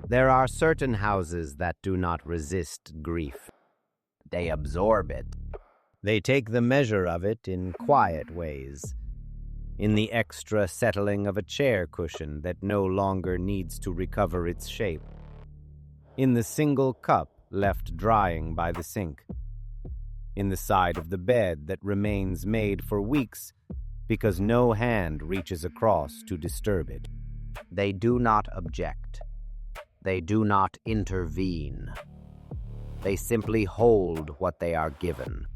There are certain houses that do not resist grief. They absorb it. They take the measure of it in quiet ways, in the extra settling of a chair cushion that no longer needs to recover its shape, in the single cup left drying by the sink, in the side of the bed that remains made for weeks because no hand reaches across to disturb it. They do not object. They do not intervene. They simply hold what they are given.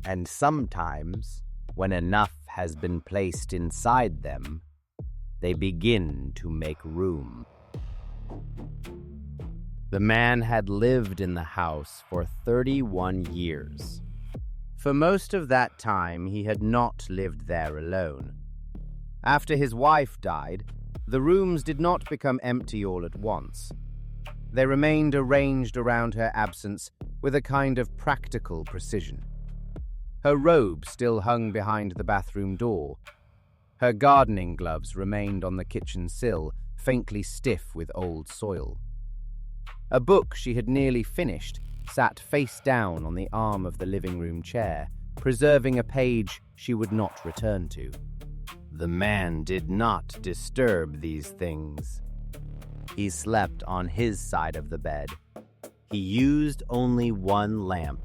And sometimes, when enough has been placed inside them, they begin to make room. The man had lived in the house for 31 years. For most of that time, he had not lived there alone. After his wife died, the rooms did not become empty all at once. They remained arranged around her absence with a kind of practical precision. Her robe still hung behind the bathroom door. Her gardening gloves remained on the kitchen sill, faintly stiff with old soil. A book she had nearly finished sat face down on the arm of the living room chair, preserving a page she would not return to. The man did not disturb these things. He slept on his side of the bed. He used only one lamp.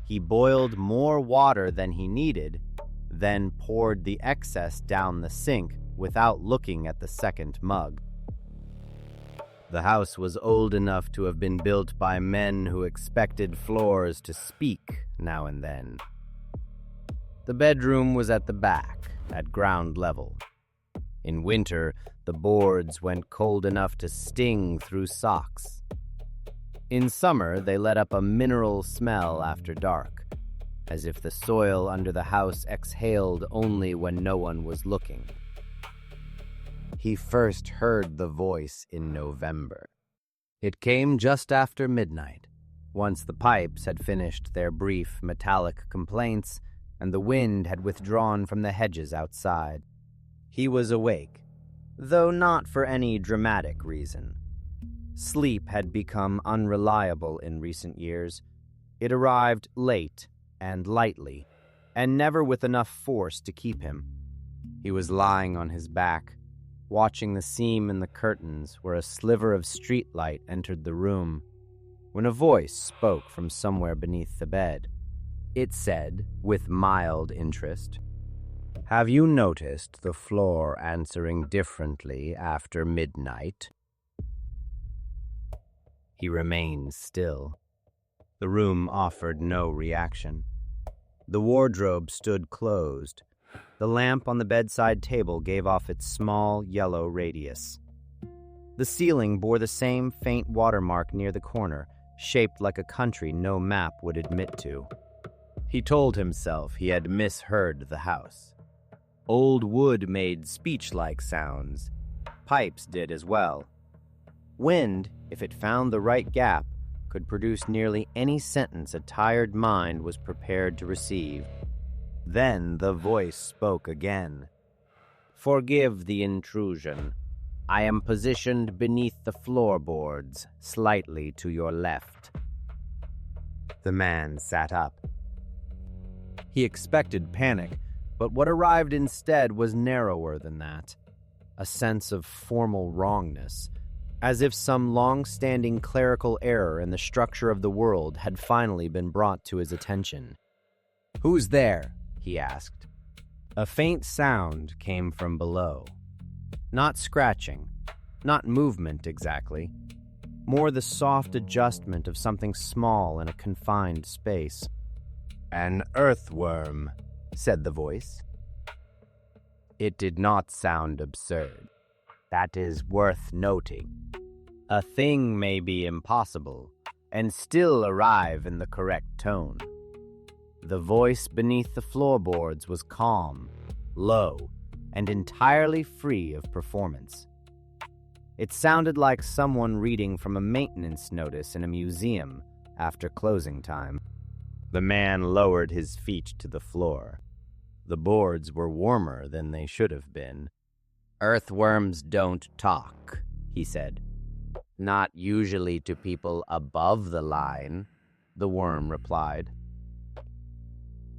He boiled more water than he needed, then poured the excess down the sink without looking at the second mug. The house was old enough to have been built by men who expected floors to speak now and then. The bedroom was at the back, at ground level. In winter, the boards went cold enough to sting through socks. In summer, they let up a mineral smell after dark, as if the soil under the house exhaled only when no one was looking. He first heard the voice in November. It came just after midnight, once the pipes had finished their brief metallic complaints and the wind had withdrawn from the hedges outside. He was awake, though not for any dramatic reason. Sleep had become unreliable in recent years. It arrived late and lightly, and never with enough force to keep him. He was lying on his back, watching the seam in the curtains where a sliver of streetlight entered the room, when a voice spoke from somewhere beneath the bed. It said, with mild interest, "Have you noticed the floor answering differently after midnight?" He remained still. The room offered no reaction. The wardrobe stood closed. The lamp on the bedside table gave off its small yellow radius. The ceiling bore the same faint watermark near the corner, shaped like a country no map would admit to. He told himself he had misheard the house. Old wood made speech-like sounds. Pipes did as well. Wind, if it found the right gap, could produce nearly any sentence a tired mind was prepared to receive. Then the voice spoke again. "Forgive the intrusion. I am positioned beneath the floorboards, slightly to your left." The man sat up. He expected panic, but what arrived instead was narrower than that. A sense of formal wrongness, as if some long-standing clerical error in the structure of the world had finally been brought to his attention. "Who's there?" he asked. A faint sound came from below. Not scratching, not movement exactly, more the soft adjustment of something small in a confined space. "An earthworm," said the voice. It did not sound absurd. That is worth noting. A thing may be impossible and still arrive in the correct tone. The voice beneath the floorboards was calm, low, and entirely free of performance. It sounded like someone reading from a maintenance notice in a museum after closing time. The man lowered his feet to the floor. The boards were warmer than they should have been. "Earthworms don't talk," he said. Not usually to people above the line, the worm replied.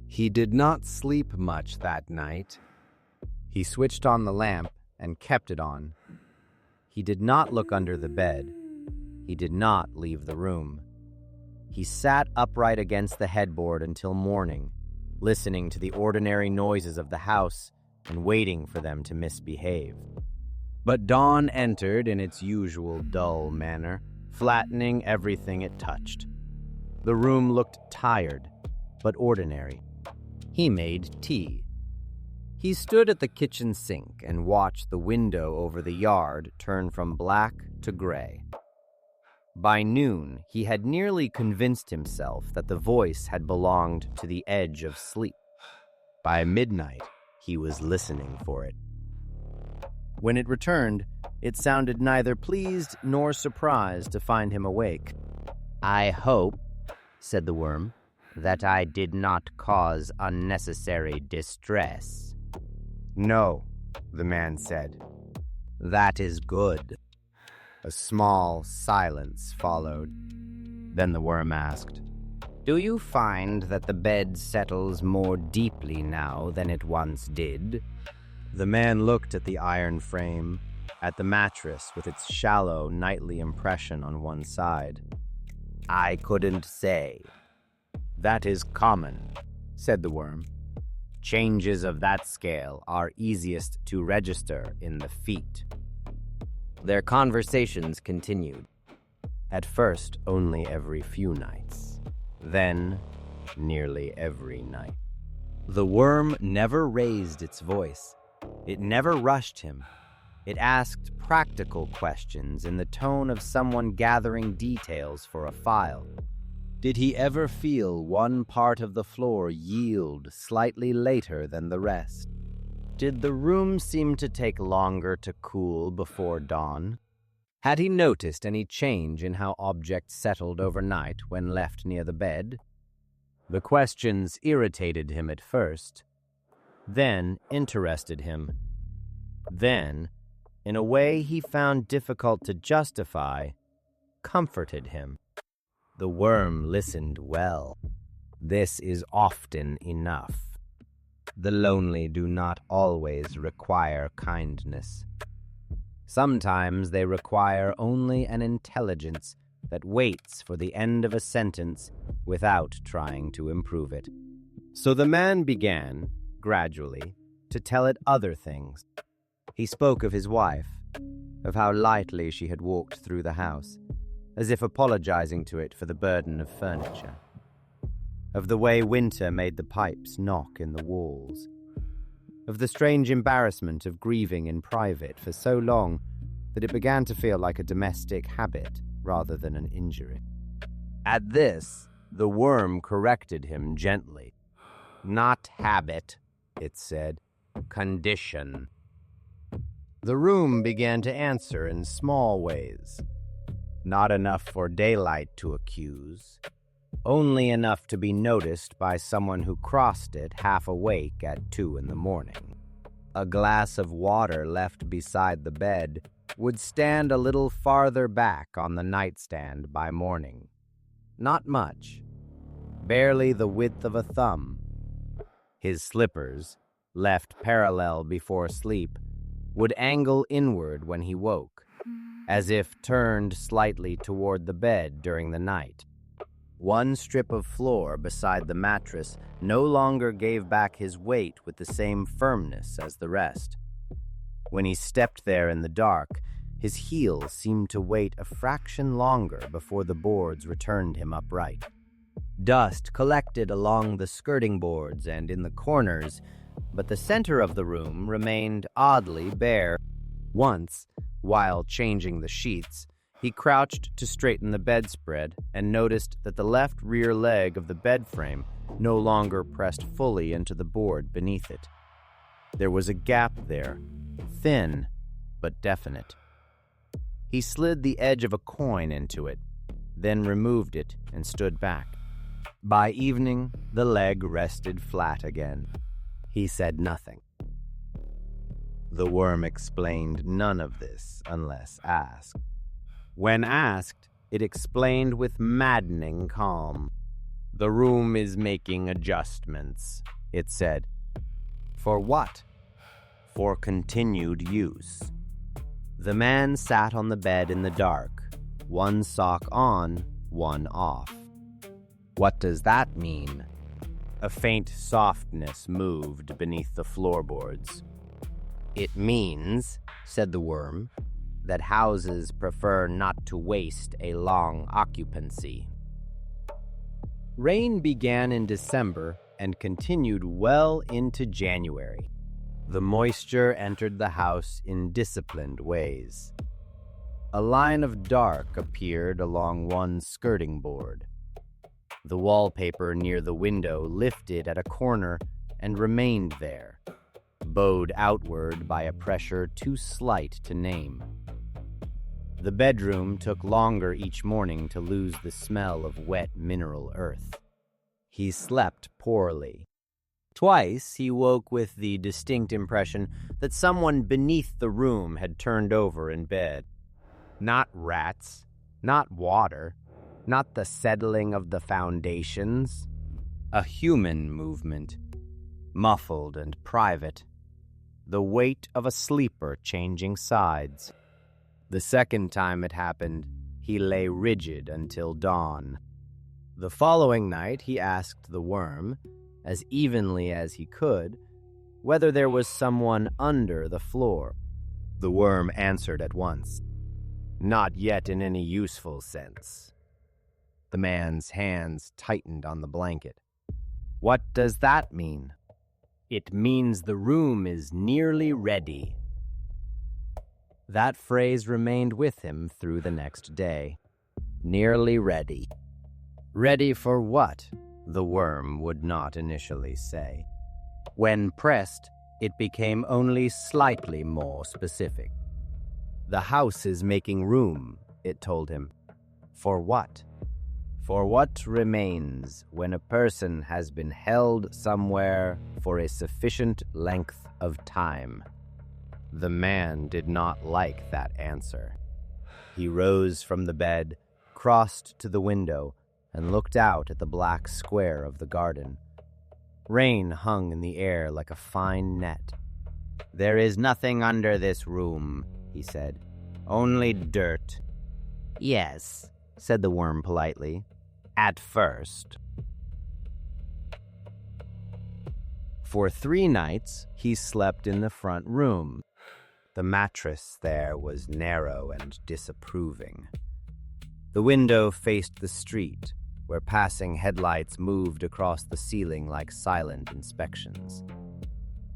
He did not sleep much that night. He switched on the lamp and kept it on. He did not look under the bed. He did not leave the room. He sat upright against the headboard until morning, listening to the ordinary noises of the house and waiting for them to misbehave. But dawn entered in its usual dull manner, flattening everything it touched. The room looked tired, but ordinary. He made tea. He stood at the kitchen sink and watched the window over the yard turn from black to gray. By noon, he had nearly convinced himself that the voice had belonged to the edge of sleep. By midnight, he was listening for it. When it returned, it sounded neither pleased nor surprised to find him awake. "I hope," said the worm, "that I did not cause unnecessary distress." "No," the man said. "That is good." A small silence followed. Then the worm asked, "Do you find that the bed settles more deeply now than it once did?" The man looked at the iron frame, at the mattress with its shallow nightly impression on one side. "I couldn't say." "That is common," said the worm. "Changes of that scale are easiest to register in the feet." Their conversations continued. At first, only every few nights. Then, nearly every night. The worm never raised its voice. It never rushed him. It asked practical questions in the tone of someone gathering details for a file. Did he ever feel one part of the floor yield slightly later than the rest? Did the room seem to take longer to cool before dawn? Had he noticed any change in how objects settled overnight when left near the bed? The questions irritated him at first, then interested him. Then, in a way he found difficult to justify, comforted him. The worm listened well. This is often enough. The lonely do not always require kindness. Sometimes they require only an intelligence that waits for the end of a sentence without trying to improve it. So the man began, gradually, to tell it other things. He spoke of his wife, of how lightly she had walked through the house, as if apologizing to it for the burden of furniture, of the way winter made the pipes knock in the walls, of the strange embarrassment of grieving in private for so long that it began to feel like a domestic habit rather than an injury. At this, the worm corrected him gently. "Not habit," it said, "condition." The room began to answer in small ways. Not enough for daylight to accuse, only enough to be noticed by someone who crossed it half awake at 2 a.m. A glass of water left beside the bed would stand a little farther back on the nightstand by morning. Not much, barely the width of a thumb. His slippers, left parallel before sleep, would angle inward when he woke, as if turned slightly toward the bed during the night. One strip of floor beside the mattress no longer gave back his weight with the same firmness as the rest. When he stepped there in the dark, his heels seemed to wait a fraction longer before the boards returned him upright. Dust collected along the skirting boards and in the corners, but the center of the room remained oddly bare. Once, while changing the sheets, he crouched to straighten the bedspread and noticed that the left rear leg of the bed frame no longer pressed fully into the board beneath it. There was a gap there, thin but definite. He slid the edge of a coin into it, then removed it and stood back. By evening, the leg rested flat again. He said nothing. The worm explained none of this unless asked. When asked, it explained with maddening calm. "The room is making adjustments," it said. "For what?" "For continued use." The man sat on the bed in the dark, one sock on, one off. "What does that mean?" A faint softness moved beneath the floorboards. "It means," said the worm, "that houses prefer not to waste a long occupancy." Rain began in December and continued well into January. The moisture entered the house in disciplined ways. A line of dark appeared along one skirting board. The wallpaper near the window lifted at a corner and remained there, bowed outward by a pressure too slight to name. The bedroom took longer each morning to lose the smell of wet mineral earth. He slept poorly. Twice he woke with the distinct impression that someone beneath the room had turned over in bed. Not rats, not water, not the settling of the foundations. A human movement, muffled and private. The weight of a sleeper changing sides. The second time it happened, he lay rigid until dawn. The following night he asked the worm, as evenly as he could, whether there was someone under the floor. The worm answered at once, "Not yet in any useful sense." The man's hands tightened on the blanket. "What does that mean?" "It means the room is nearly ready." That phrase remained with him through the next day. Nearly ready. Ready for what? The worm would not initially say. When pressed, it became only slightly more specific. "The house is making room," it told him. "For what?" "For what remains when a person has been held somewhere for a sufficient length of time." The man did not like that answer. He rose from the bed, crossed to the window, and looked out at the black square of the garden. Rain hung in the air like a fine net. "There is nothing under this room," he said. "Only dirt." "Yes," said the worm politely. "At first." For 3 nights, he slept in the front room. The mattress there was narrow and disapproving. The window faced the street, where passing headlights moved across the ceiling like silent inspections.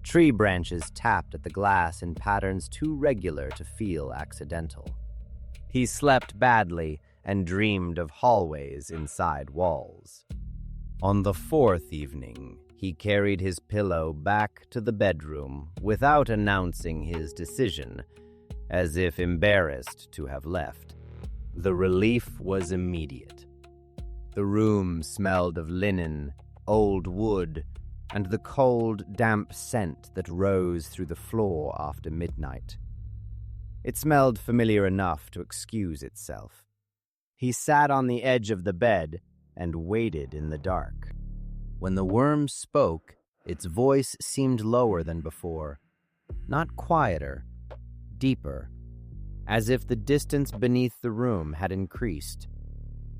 Tree branches tapped at the glass in patterns too regular to feel accidental. He slept badly and dreamed of hallways inside walls. On the 4th evening, he carried his pillow back to the bedroom without announcing his decision, as if embarrassed to have left. The relief was immediate. The room smelled of linen, old wood, and the cold, damp scent that rose through the floor after midnight. It smelled familiar enough to excuse itself. He sat on the edge of the bed and waited in the dark. When the worm spoke, its voice seemed lower than before, not quieter, deeper, as if the distance beneath the room had increased.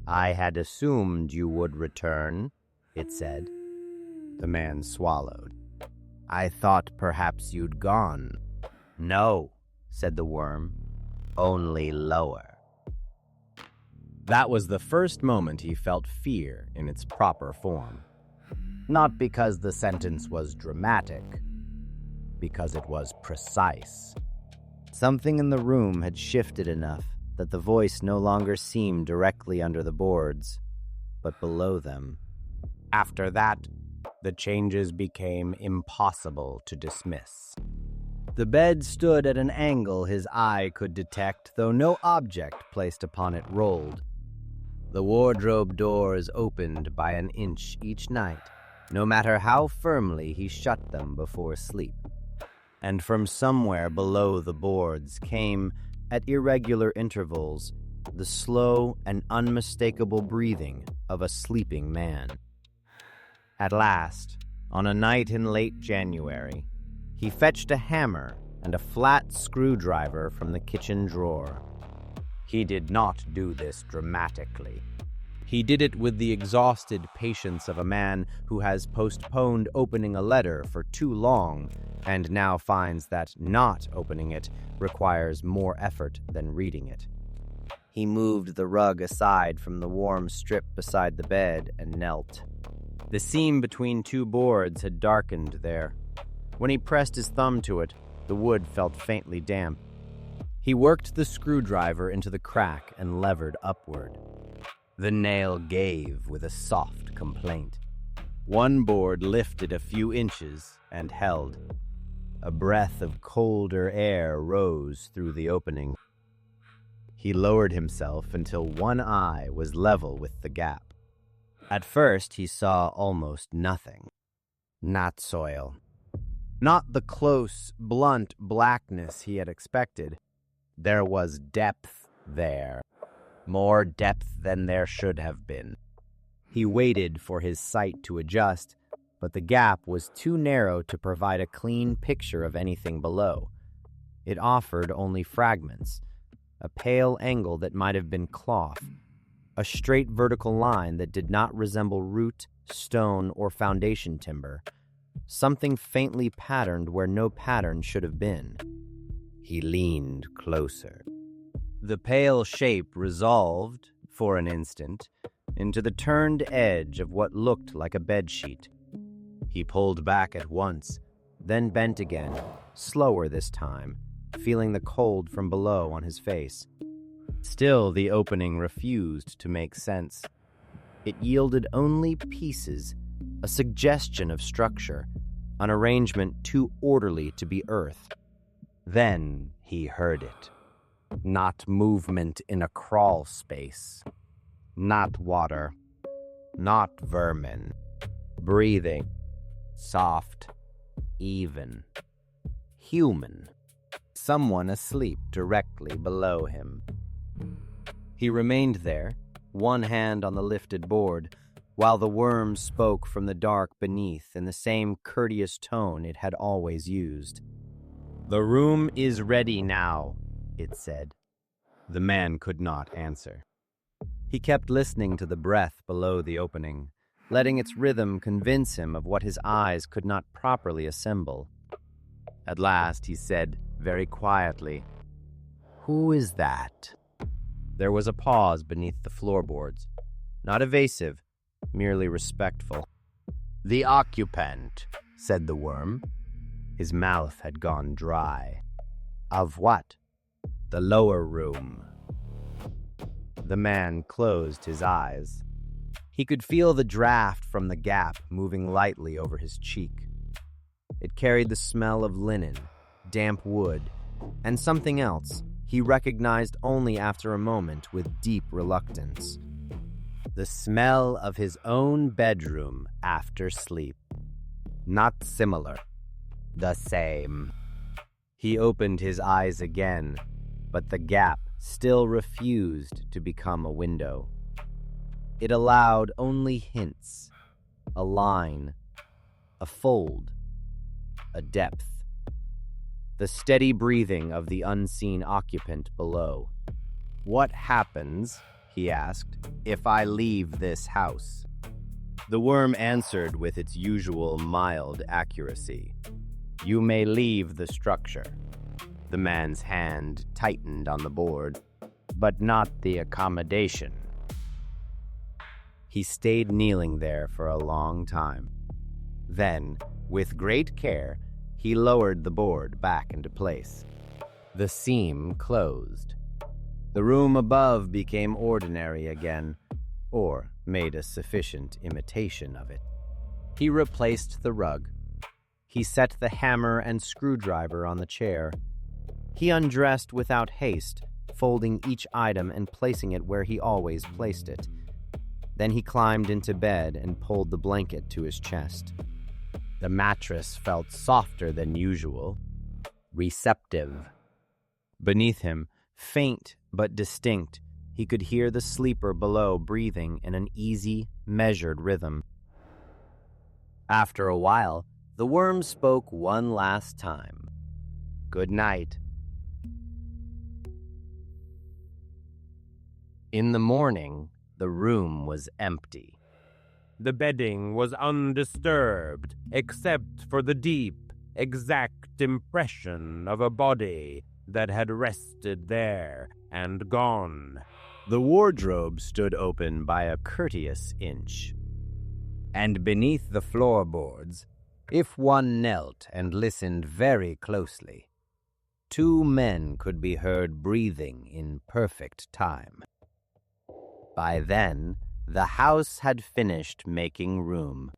"I had assumed you would return," it said. The man swallowed. "I thought perhaps you'd gone." "No," said the worm, "only lower." That was the first moment he felt fear in its proper form. Not because the sentence was dramatic, because it was precise. Something in the room had shifted enough that the voice no longer seemed directly under the boards, but below them. After that, the changes became impossible to dismiss. The bed stood at an angle his eye could detect, though no object placed upon it rolled. The wardrobe doors opened by an inch each night, no matter how firmly he shut them before sleep. And from somewhere below the boards came, at irregular intervals, the slow and unmistakable breathing of a sleeping man. At last, on a night in late January, he fetched a hammer and a flat screwdriver from the kitchen drawer. He did not do this dramatically. He did it with the exhausted patience of a man who has postponed opening a letter for too long and now finds that not opening it requires more effort than reading it. He moved the rug aside from the warm strip beside the bed and knelt. The seam between two boards had darkened there. When he pressed his thumb to it, the wood felt faintly damp. He worked the screwdriver into the crack and levered upward. The nail gave with a soft complaint. One board lifted a few inches and held. A breath of colder air rose through the opening. He lowered himself until one eye was level with the gap. At first, he saw almost nothing. Not soil. Not the close, blunt blackness he had expected. There was depth there. More depth than there should have been. He waited for his sight to adjust, but the gap was too narrow to provide a clean picture of anything below. It offered only fragments, a pale angle that might have been cloth, a straight vertical line that did not resemble root, stone, or foundation timber, something faintly patterned where no pattern should have been. He leaned closer. The pale shape resolved, for an instant, into the turned edge of what looked like a bedsheet. He pulled back at once, then bent again, slower this time, feeling the cold from below on his face. Still, the opening refused to make sense. It yielded only pieces, a suggestion of structure, an arrangement too orderly to be earth. Then he heard it. Not movement in a crawl space. Not water. Not vermin. Breathing. Soft. Even. Human. Someone asleep directly below him. He remained there, one hand on the lifted board, while the worm spoke from the dark beneath in the same courteous tone it had always used. "The room is ready now," it said. The man could not answer. He kept listening to the breath below the opening, letting its rhythm convince him of what his eyes could not properly assemble. At last he said, very quietly, "Who is that?" There was a pause beneath the floorboards, not evasive, merely respectful. "The occupant," said the worm. His mouth had gone dry. "Of what?" "The lower room." The man closed his eyes. He could feel the draft from the gap moving lightly over his cheek. It carried the smell of linen, damp wood, and something else he recognized only after a moment with deep reluctance. The smell of his own bedroom after sleep. Not similar. The same. He opened his eyes again, but the gap still refused to become a window. It allowed only hints, a line, a fold, a depth. The steady breathing of the unseen occupant below. "What happens," he asked, "if I leave this house?" The worm answered with its usual mild accuracy. "You may leave the structure." The man's hand tightened on the board, "but not the accommodation." He stayed kneeling there for a long time. Then, with great care, he lowered the board back into place. The seam closed. The room above became ordinary again, or made a sufficient imitation of it. He replaced the rug. He set the hammer and screwdriver on the chair. He undressed without haste, folding each item and placing it where he always placed it. Then he climbed into bed and pulled the blanket to his chest. The mattress felt softer than usual, receptive. Beneath him, faint but distinct, he could hear the sleeper below breathing in an easy, measured rhythm. After a while, the worm spoke one last time. "Good night." In the morning, the room was empty. The bedding was undisturbed, except for the deep, exact impression of a body that had rested there and gone. The wardrobe stood open by a courteous inch. And beneath the floorboards, if one knelt and listened very closely, 2 men could be heard breathing in perfect time. By then, the house had finished making room